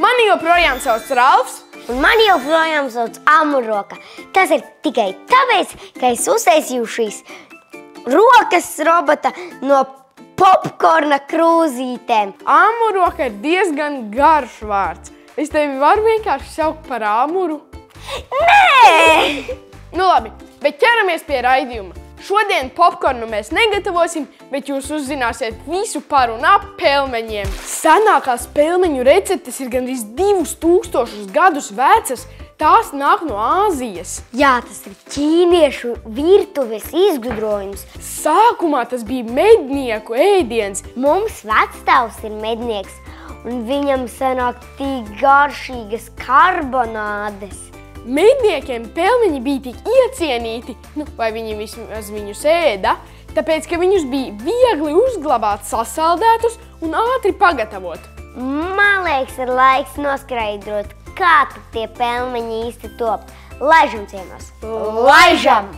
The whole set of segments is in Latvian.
Mani joprojām sauc Ralfs. Un mani joprojām sauc Amuroka. Tas ir tikai tāpēc, ka es uztaisīju šīs rokas robota no popkorna krūzītēm. Amuroka ir diezgan garš vārds. Es tevi varu vienkārši saukt par Amuru? Nē! Nu labi, bet ķeramies pie raidījuma. Šodien popkornu mēs negatavosim, bet jūs uzzināsiet visu par un ap pelmeņiem. Senākās pelmeņu receptes ir gandrīz 2000 gadus vecas. Tās nāk no Āzijas. Jā, tas ir ķīniešu virtuves izgudrojums. Sākumā tas bija mednieku ēdiens. Mums vecstāvs ir mednieks, un viņam sanāk tik garšīgas karbonādes. Medniekiem pelmeņi bija tik iecienīti, vai viņi vismaz viņus ēda, tāpēc, ka viņus bija viegli uzglabāt sasaldētus un ātri pagatavot. Man liekas, ir laiks noskaidrot, kā tad tie pelmeņi īsti top. Laižam ciemos! Laižam!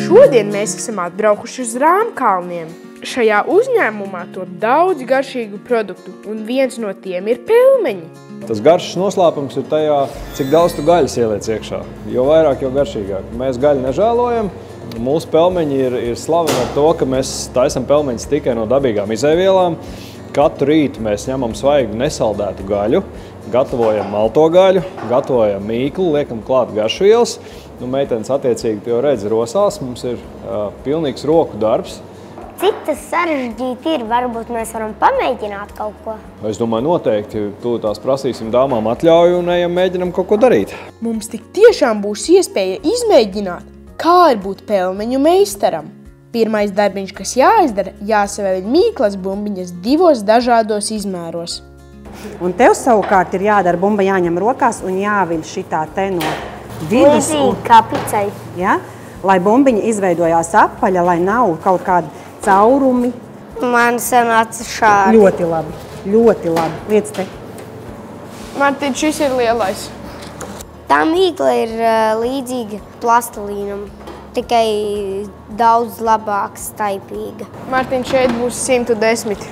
Šodien mēs esam atbraukuši uz Rāmkalniem. Šajā uzņēmumā top daudz garšīgu produktu, un viens no tiem ir pelmeņi. Tas garšas noslēpums ir tajā, cik daudz tu gaļas ieliec iekšā. Jo vairāk, jo garšīgāk. Mēs gaļu nežēlojam. Mūsu pelmeņi ir slaveni ar to, ka mēs taisam pelmeņus tikai no dabīgām izēvielām. Katru rītu mēs ņemam svaigu nesaldētu gaļu, gatavojam malto gaļu, gatavojam mīklu, liekam klāt garšvielas. Meitenes attiecīgi jau redz rosās, mums ir pilnīgs roku darbs. Cik tas sarežģīti ir? Varbūt mēs varam pamēģināt kaut ko. Es domāju, noteikti tās prasīsim dāmām atļauju un ejam mēģinam kaut ko darīt. Mums tik tiešām būs iespēja izmēģināt, kā ir būt pelmeņu meistaram. Pirmais darbiņš, kas jāizdara, jāsavēļ mīklas bumbiņas 2 dažādos izmēros. Un tev savukārt ir jādara bumba jāņem rokās un jāviļ šitā te no vidus. Līdzīgi kā picai. Ja? Lai bumbiņa izveidojās apaļa, lai nav kaut kāda caurumi. Man sanāca šādi. Ļoti labi, ļoti labi. Liec te. Martin, šis ir lielais. Tā mīkla ir līdzīga plastilīnam, tikai daudz labāk staipīga. Martin, šeit būs 110.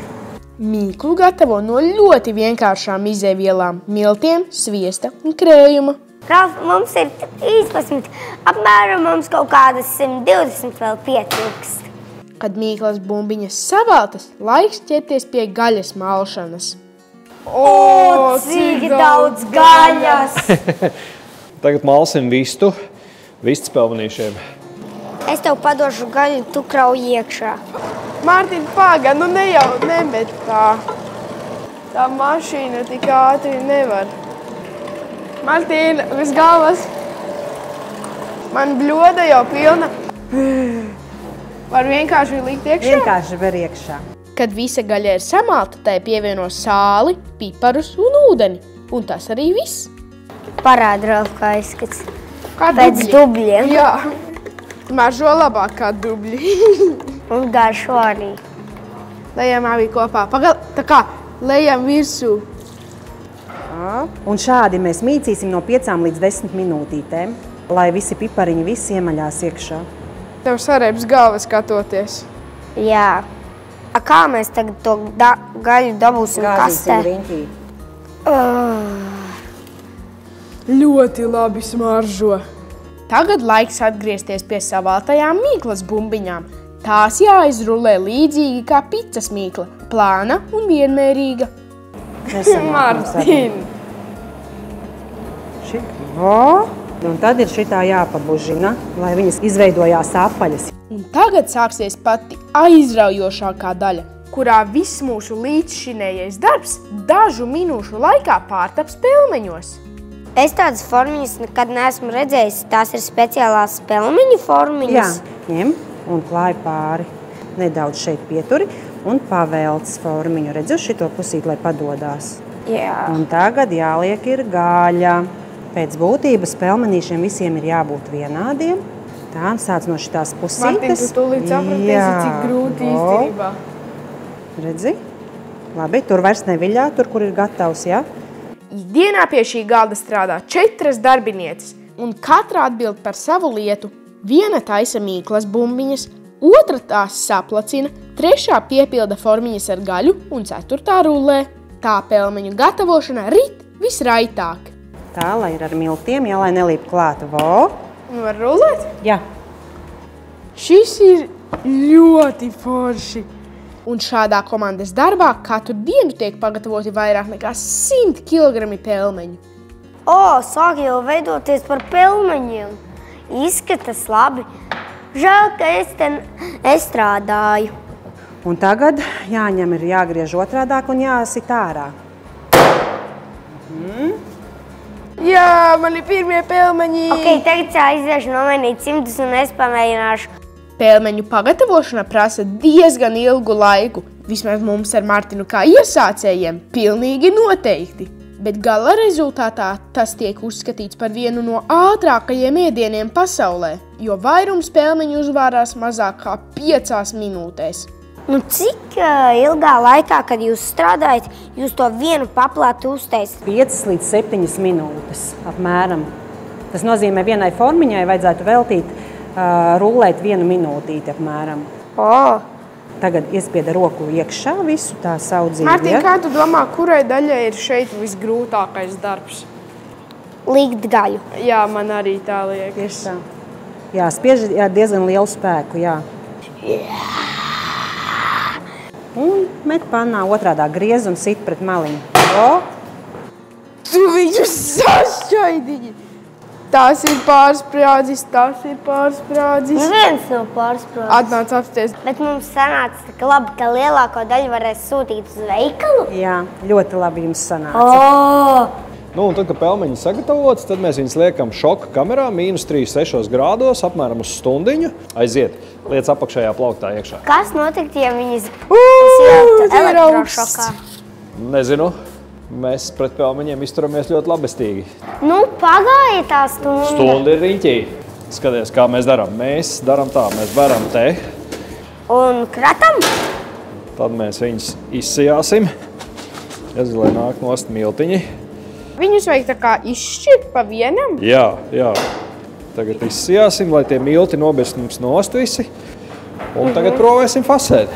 Mīklu gatavo no ļoti vienkāršām izēvielām – miltiem, sviesta un krējuma. Ralf, mums ir 13, apmēram mums kaut kādas 120 vēl pietrūkst. Kad mīklas bumbiņas savaltas, laiks ķerties pie gaļas malšanas. O, cik daudz gaļas! Tagad malsim vistu, vistas pelmenīšiem. Es tev padošu gaļu, tu krauj iekšā. Mārtiņ, paga, nu ne jau nemet tā. Tā mašīna tik ātri nevar. Mārtiņ, bez galvas. Man bļoda jau pilna. Var vienkārši likt iekšā? Vienkārši var iekšā. Kad visa gaļa ir samalta, tai pievieno sāli, piparus un ūdeni. Un tas arī viss. Parāda, Ralf, kā izskats. Kā Pēc dubļiem. Jā. Maržo labāk kā dubļi. Un garšo arī. Lejam abi kopā. Tā kā lejam virsū. Un šādi mēs mīcīsim no 5 līdz 10 minūtītēm, lai visi pipariņi visi iemaļās iekšā. Tev sarēps galva skatoties. Jā. Kā mēs tagad to gaļu dabūsim kastē? Riņķī. Ļoti labi smaržo. Tagad laiks atgriezties pie savaltajām mīklas bumbiņām. Tās jāizrulē līdzīgi kā picas mīkla, plāna un vienmērīga. Martin! Un tad ir šitā jāpabužina, lai viņas izveidojās apaļas. Un tagad sāksies pati aizraujošākā daļa, kurā viss mūsu līdzšinējais darbs dažu minūšu laikā pārtaps pelmeņos. Es tādas formiņas nekad neesmu redzējis. Tās ir speciālās pelmeņu formiņas. Jā, ņem un klāj pāri. Nedaudz šeit pieturi un pavelc formiņu. Redzi uz šito pusīt, lai padodās. Jā. Un tagad jāliek ir gaļa. Pēc būtības pelmenīšiem visiem ir jābūt vienādiem. Tā, sāc no šitās pusītes. Martin, tu tūlīt sapratīsi, cik grūti īstenībā. Redzi? Labi, tur vairs neviļā, tur, kur ir gatavs, jā? Ikdienā pie šī galda strādā 4 darbinieces, un katra atbild par savu lietu. Viena taisa mīklas bumbiņas, otra tās saplacina, trešā piepilda formiņas ar gaļu un ceturtā rullē. Tā pelmeņu gatavošana rit visraitāk. Tā, lai ir ar miltiem, jā, lai nelīp klāta. Vo! Nu, var rullēt? Jā. Šis ir ļoti forši. Un šādā komandas darbā katru dienu tiek pagatavoti vairāk nekā 100 kg pelmeņu. Sāk jau veidoties par pelmeņiem. Izskatās labi. Žēl, ka es te nestrādāju. Un tagad jāņem ir jāgriež otrādāk un jāsit ārā. Jā, man ir pirmie pelmeņi. Tagad aiziešu nomainīt cimdus un es pamēģināšu. Pelmeņu pagatavošana prasa diezgan ilgu laiku. Vismaz mums ar Martinu kā iesācējiem pilnīgi noteikti. Bet gala rezultātā tas tiek uzskatīts par vienu no ātrākajiem ēdieniem pasaulē, jo vairums pelmeņu uzvārās mazāk kā 5 minūtēs. Cik ilgā laikā, kad jūs strādājat, jūs to vienu paplātu uztaisat? 5 līdz 7 minūtes apmēram. Tas nozīmē, vienai formiņai vajadzētu veltīt rullēt 1 minūtīti apmēram. Tagad iespieda roku iekšā visu tā saudzīgi. Martīn, kā tu domā, kurai daļai ir šeit visgrūtākais darbs? Likt gaļu. Jā, man arī tā liekas. Tā. Jā, spiež diezgan lielu spēku, jā. Un met pannā otrādā griez un sit pret maliņu. Tu viņu sašķaidīji! Tās ir pārsprādzis, tās ir pārsprādzis. Neviens nav pārsprādzis. Atnāc apsties. Bet mums sanāca tik labi, ka lielāko daļu varēs sūtīt uz veikalu. Jā, ļoti labi jums sanāca. Nu, un tad, kad pelmeņi sagatavotas, tad mēs viņus liekam šoka kamerā, -3,6 grādos, apmēram uz stundiņu. Aiziet, liec apakšējā plauktā iekšā. Kas notiktu, ja viņas ieliktu elektrošokā? Nezinu. Mēs pret pelmeņiem izturamies ļoti labestīgi. Pagāja tā stunda. Stunda ir riņķī. Skaties, kā mēs darām. Mēs darām tā, mēs varam te. Un kratam? Tad mēs viņus izsijāsim. Lai nāk nost miltiņi. Viņus vajag tā kā izšķirt pa vienam? Jā. Tagad izsijāsim, lai tie milti nobirst mums nost visi. Un tagad provēsim fasēt.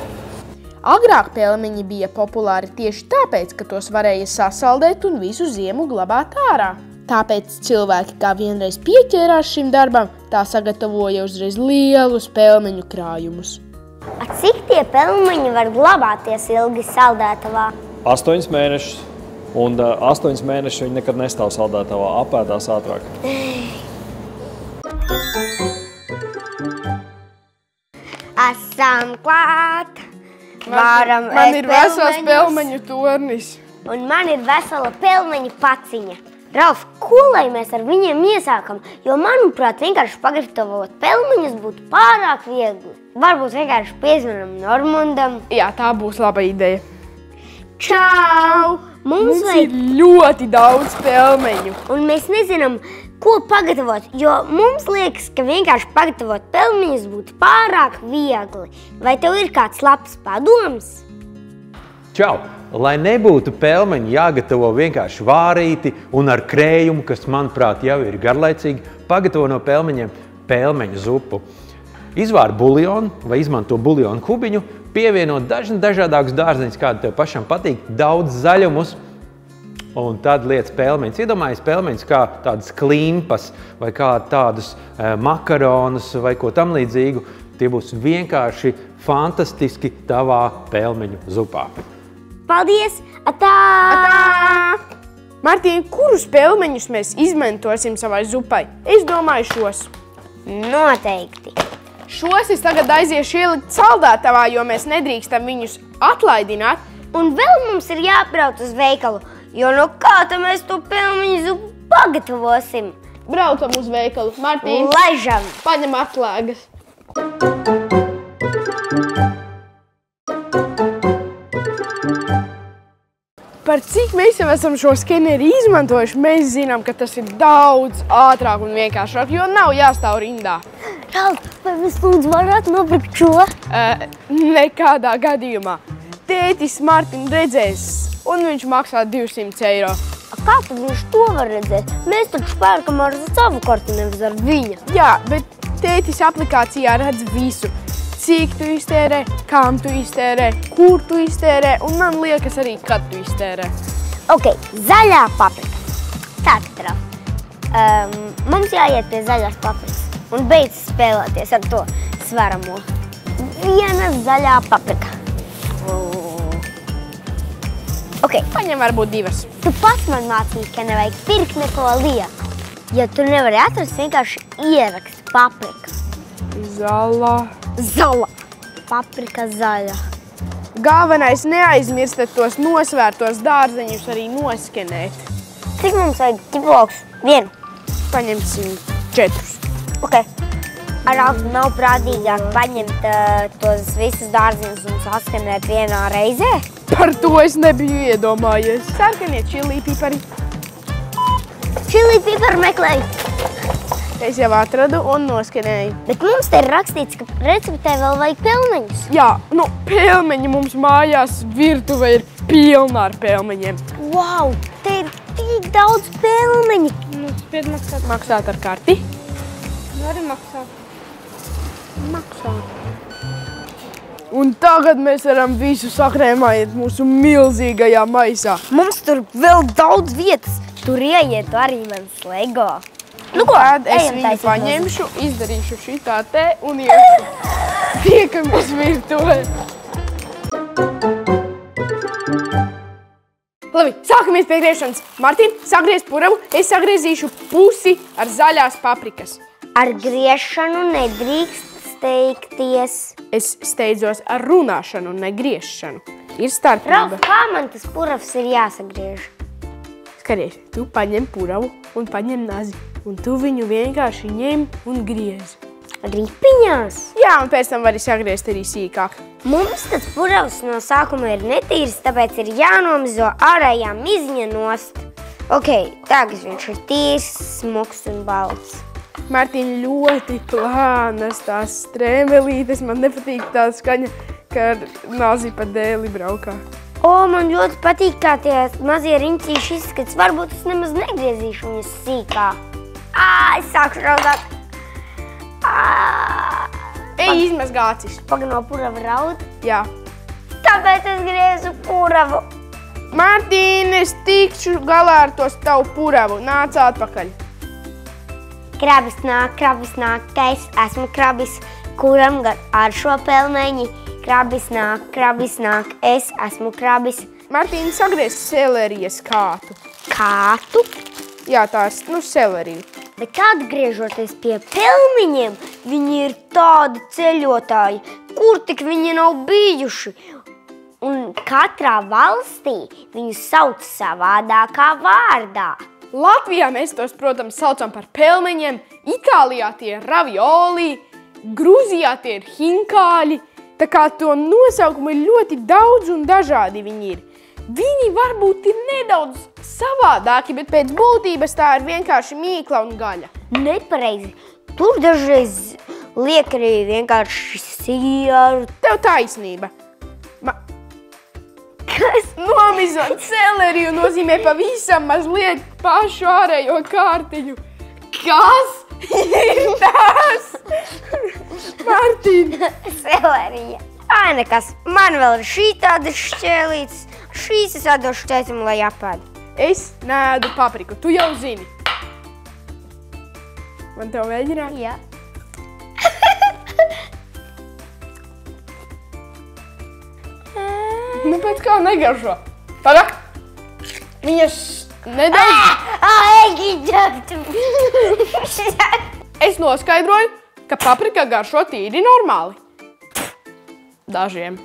Agrāk pelmeņi bija populāri tieši tāpēc, ka tos varēja sasaldēt un visu ziemu glabāt ārā. Tāpēc cilvēki, kā vienreiz pieķērās šim darbam, tā sagatavoja uzreiz lielus pelmeņu krājumus. Cik tie pelmeņi var glabāties ilgi saldētavā? 8 mēnešus. Un 8 mēnešus viņi nekad nestāv saldētavā, apēdās ātrāk. Esam klāt! Man ir vesels pelmeņu tornis. Un man ir vesela pelmeņu paciņa. Ralf, ko lai mēs ar viņiem iesākam? Jo, manuprāt, vienkārši pagatavot pelmeņus būtu pārāk viegli. Varbūt vienkārši piezvanam Normundam. Jā, tā būs laba ideja. Čau! Mums ir ļoti daudz pelmeņu. Un mēs nezinām, ko pagatavot, jo mums liekas, ka vienkārši pagatavot pelmeņus būtu pārāk viegli. Vai tev ir kāds labs padoms? Čau! Lai nebūtu pelmeņi jāgatavo vienkārši vārīti un ar krējumu, kas, manuprāt, jau ir garlaicīgi, pagatavo no pelmeņiem pelmeņu zupu. Izvāri buljonu vai izmanto buljonu kubiņu, pievieno dažādākus dārzeņus, kādi tev pašam patīk, daudz zaļumus, un tad liec pelmeņus. Iedomājies pelmeņus kā tādas klimpas vai kā tādus makaronus vai ko tam līdzīgu. Tie būs vienkārši fantastiski tavā pelmeņu zupā. Paldies! Atā! Martīn, kurus pelmeņus mēs izmantosim savai zupai? Es domāju šos. Noteikti. Šos es tagad aiziešu ielikt saldētavā, jo mēs nedrīkstam viņus atlaidināt. Un vēl mums ir jābrauc uz veikalu, jo no kā tad mēs to pelmeņu zupu pagatavosim? Braucam uz veikalu. Martīn, laižam! Paņem atslēgas. Par cik mēs jau esam šo skeneri izmantojuši, mēs zinām, ka tas ir daudz ātrāk un vienkāršāk, jo nav jāstāv rindā. Ralf, vai mēs lūdzu varētu nopirkt šo? Nekādā gadījumā. Tētis Martinu redzēs, un viņš maksā 200 eiro. Kā tad viņš to var redzēt? Mēs taču pērkam ar savu kartu, nevis ar viņa. Jā, bet tētis aplikācijā redz visu. cik tu iztērē, kam tu iztērē, kur tu iztērē, un man liekas arī, kad tu iztērē. Ok, zaļā paprika. Tātad, Raf, mums jāiet pie zaļās paprikas un beidz spēlēties ar to svaramo. Viena zaļā paprika. Ok. Paņem varbūt 2. Tu pats man mācīji, ka nevajag pirkt neko lieku. Ja tu nevari atrast, vienkārši ieraksti paprika. Zala. Paprika zaļa. Galvenais neaizmirstat tos nosvērtos dārzeņus arī noskenēt. Cik mums vajag ķiplokus? 1. Paņemsim 4. Ok. Ar Ralfu nav prātīgāk paņemt tos visus dārzeņus un saskenēt vienā reizē? Par to es nebiju iedomājies. Sarkanie čili pipari. Čili piparu meklēju. Es jau atradu un noskenēju. Bet mums te ir rakstīts, ka receptē vēl vajag pelmeņus. Jā, pelmeņi mums mājās virtuve ir pilna ar pelmeņiem. Wow, te ir tik daudz pelmeņi. Spied maksāt. Maksāt ar karti? Vari maksāt. Un tagad mēs varam visu sakrēmājot mūsu milzīgajā maisā. Mums tur vēl daudz vietas. Tur ieiet arī mans Lego. Nu ko, Tad es ejam viņu taisīt paņemšu, izdarīšu šitā te un iešu. Tiekamies virtuvē. Labi, sākamies pie griešanas. Martin, sagriez puravu, es sagriezīšu pusi ar zaļās paprikas. Ar griešanu nedrīkst steigties. Es steidzos ar runāšanu un negriešanu. Ir starpība. Ralf, kā man tas puravs ir jāsagriež? Skaties, tu paņem puravu un paņem nazi. Un tu viņu vienkārši ņem un griez. Ripiņās? Jā, un pēc tam vari sagriezt arī sīkāk. Mums tas puravs no sākuma ir netīrs, tāpēc ir jānomizo ārējā miziņa nost. Ok, tagad viņš ir tīrs, smuks un balts. Martin, ļoti plānas tās strēmelītes. Man nepatīk tā skaņa, ka nazi pa dēli braukā. Man ļoti patīk, kā tie mazie riņķīši izskats. Varbūt es nemaz negriezīšu viņus sīkā. Es sāku raudāt. Ej, izmazgā acis. Paga no purava raud. Jā. Tāpēc es griezu puravu. Martin, es tikšu galā ar to tavu puravu. Nāc atpakaļ. Krabis nāk, es esmu krabis, kuram ar šo pelmeņi. Krabis nāk, es esmu krabis. Martin, sagriez selerijas kātu. Kātu? Jā, tās, selerija. Bet atgriežoties pie pelmeņiem, viņi ir tādi ceļotāji, kur tik viņi nav bijuši. Un katrā valstī viņus sauc savādākā vārdā. Latvijā mēs tos, protams, saucam par pelmeņiem, Itālijā tie ir ravioli, Gruzijā tie ir hinkāļi. Tā kā to nosaukumu ir ļoti daudz un dažādi viņi ir. Viņi varbūt ir nedaudz savādāki, bet pēc būtības tā ir vienkārši mīkla un gaļa. Nepareizi. Tur dažreiz liek arī vienkārši sieru. Tev taisnība. Kas? Nomizot seleriju nozīmē pavisam mazliet pašu ārējo kārtiņu. Kas ir tas? Martin! Selerija. Nekas. Man vēl ir šī tāda šķēlītes. Šīs es atdošu tētim, lai apēd. Es neēdu papriku, tu jau zini. Man tev mēģināt? Jā. Pēc kā negaršo. Pagad! Viņas nedaudz... Es noskaidroju, ka paprika garšo tīri normāli. Dažiem.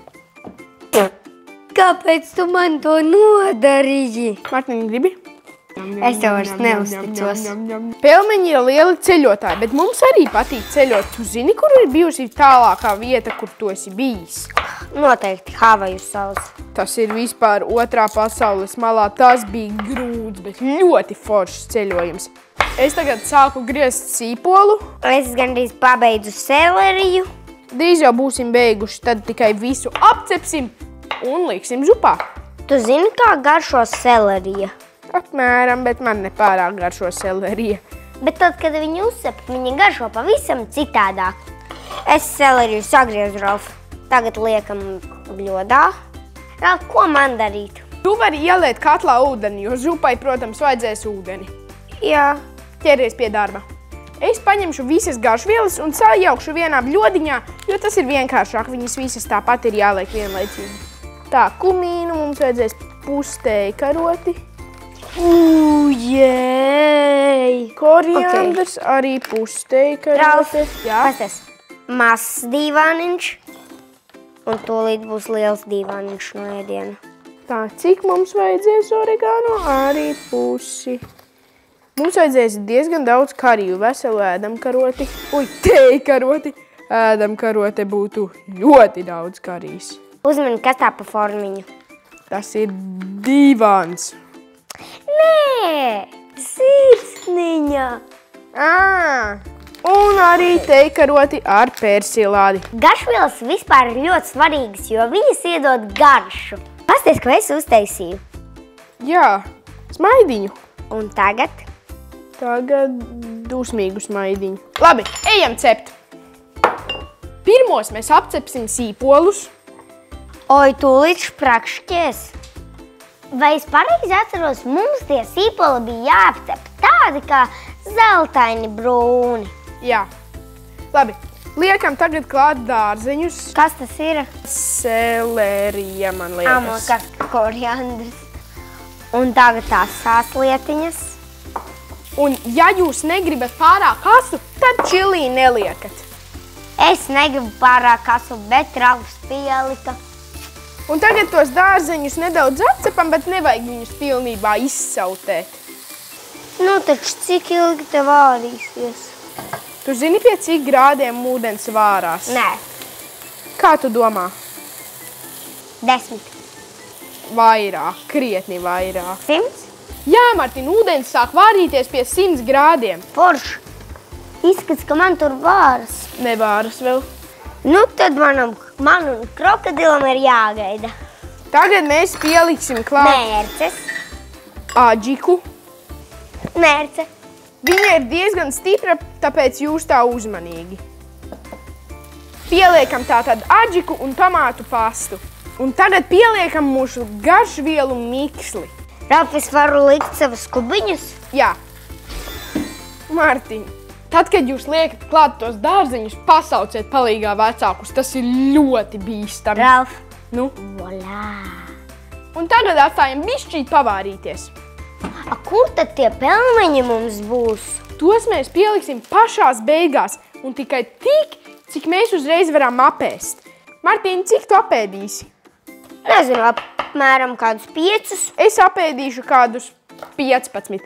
Kāpēc tu man to nodarīji? Martin, gribi? Es tev vairs neuzticos. Pelmeņi ir lieli ceļotāji, bet mums arī patīk ceļot. Tu zini, kur ir bijusi tālākā vieta, kur tu esi bijis? Noteikti Havaju salas. Tas ir vispār otrā pasaules malā. Tas bija grūts, bet ļoti foršs ceļojums. Es tagad sāku griezt sīpolu. Es gandrīz pabeidzu seleriju. Drīz jau būsim beiguši, tad tikai visu apcepsim un liksim zupā. Tu zini, kā garšo selerija? Apmēram, bet man nepārāk garšo selerija. Bet tad, kad viņi uzsep, viņi garšo pavisam citādāk. Es seleriju sagriezu, Ralf. Tagad liekam bļodā. Ralf, ko man darīt? Tu vari ieliet katlā ūdeni, jo zupai, protams, vajadzēs ūdeni. Jā. Ķeries pie darba. Es paņemšu visas garšvielas un sajaukšu vienā bļodiņā, jo tas ir vienkāršāk. Viņas visas tāpat ir jāliek vienlaicīgi. Tā, kumīnu mums vajadzēs pusteju karoti. Jēj! Koriandrs arī pusteju Ralf, karoti. Jā. pasties. Mazs dīvāniņš. Un tūlīt būs liels dīvāniņš no ēdiena. Tā, cik mums vajadzēs oregano? Arī pusi. Mums vajadzēs diezgan daudz kariju, veselu ēdamkaroti. Teju karoti. Ēdamkarote būtu ļoti daudz karijas. Uzmini, kas tā pa formiņu? Tas ir dīvāns. Nē, sirsniņa. Un arī teju karoti ar persilādi. Garšvielas vispār ir ļoti svarīgas, jo viņas iedod garšu. Pasties, ko es uztaisīju. Jā, smaidiņu. Un tagad? Tagad dusmīgu smaidiņu. Labi, ejam cept. Pirmos mēs apcepsim sīpolus. Oi, tūlīt šprakšķies. Vai es pareizi atceros, mums tie sīpoli bija jāapcep tādi kā zeltaini brūni. Jā. Labi, liekam tagad klāt dārzeņus. Kas tas ir? Selerija, man liekas. Amokas koriandrs. Un tagad tās sāslietiņas. Un ja jūs negribat pārāk asu, tad čilī neliekat. Es negribu pārāk asu, bet Ralfs pielika. Un tagad tos dārzeņus nedaudz atcepam, bet nevajag viņus pilnībā izsautēt. Nu, taču cik ilgi te vārīsies? Tu zini, pie cik grādiem ūdens vārās? Nē, Kā tu domā? 10. Vairāk, krietni vairāk. 100? Jā, Martin, ūdens sāk vārīties pie 100 grādiem. Forši. Izskats, ka man tur vāras. Nevāras vēl. Nu, tad man un krokodilam ir jāgaida. Tagad mēs pieliksim klāt Mērces. aģiku. Mērce. Viņa ir diezgan stipra, tāpēc jūs tā uzmanīgi. Pieliekam tātad aģiku un tomātu pastu. Un tagad pieliekam mūsu garšvielu miksli. Ralf, es varu likt savas kubiņus? Jā. Martiņ, tad, kad jūs liekat klāt tos dārzeņus, pasauciet palīgā vecākus. Tas ir ļoti bīstami. Ralf. Nu? Volā. Un tagad atstājam bišķīt pavārīties. A, kur tad tie pelmeņi mums būs? Tos mēs pieliksim pašās beigās un tikai tik, cik mēs uzreiz varam apēst. Martīna, cik tu apēdīsi? Nezinu, apmēram kādus 5. Es apēdīšu kādus 15.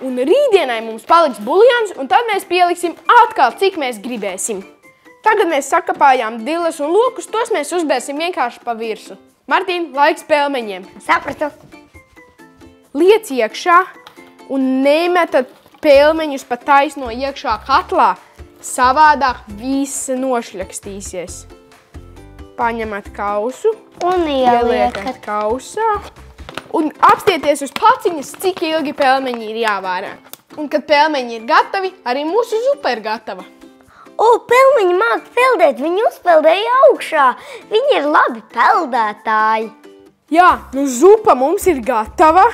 Un rītdienai mums paliks buljons, un tad mēs pieliksim atkal, cik mēs gribēsim. Tagad mēs sakapājām diles un lokus, tos mēs uzbērsim vienkārši pa virsu. Martīna, laiks pelmeņiem. Sapratu. Liec iekšā un nemetat pelmeņus pa taisno iekšā katlā. Savādāk viss nošļakstīsies. Paņemat kausu, Un ieliekat ieliekat. kausā un apstieties uz paciņas, cik ilgi pelmeņi ir jāvārā. Un, kad pelmeņi ir gatavi, arī mūsu zupa ir gatava. O, pelmeņi māk peldēt, viņi uzpeldēja augšā. Viņi ir labi peldētāji. Jā, nu zupa mums ir gatava.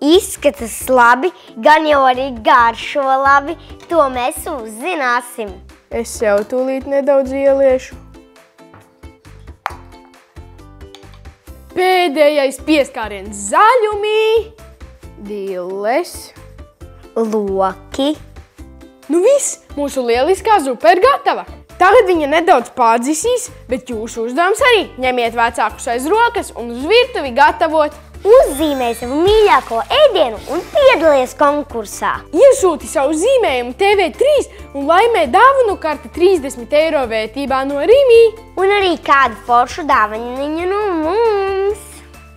Izskatās labi, gan jau arī garšo labi. To mēs uzzināsim. Es sev tūlīt nedaudz ieliešu. Pēdējais pieskāriens zaļumī. Diles. Loki. Nu viss, mūsu lieliskā zupa ir gatava. Tagad viņa nedaudz pārdzisīs, bet jūsu uzdevums arī ņemiet vecākus aiz rokas un uz virtuvi gatavot. Uzzīmē savu mīļāko ēdienu un piedalies konkursā. Iesūti savu zīmējumu TV3 un laimē dāvanu karti 30 eiro vērtībā no Rimi. Un arī kādu foršu dāvaņiņu no mums.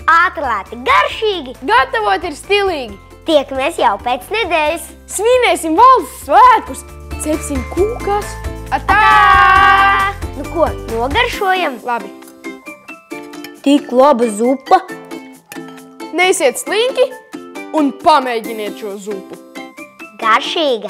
Ātrlēti, garšīgi. Gatavot ir stilīgi. Tiekamies jau pēc nedēļas. Svinēsim valsts svētkus, cepsim kūkas. Atā! Nu ko, nogaršojam? Labi, Tik laba zupa. neesiet slinki un pamēģiniet šo zupu. Garšīga.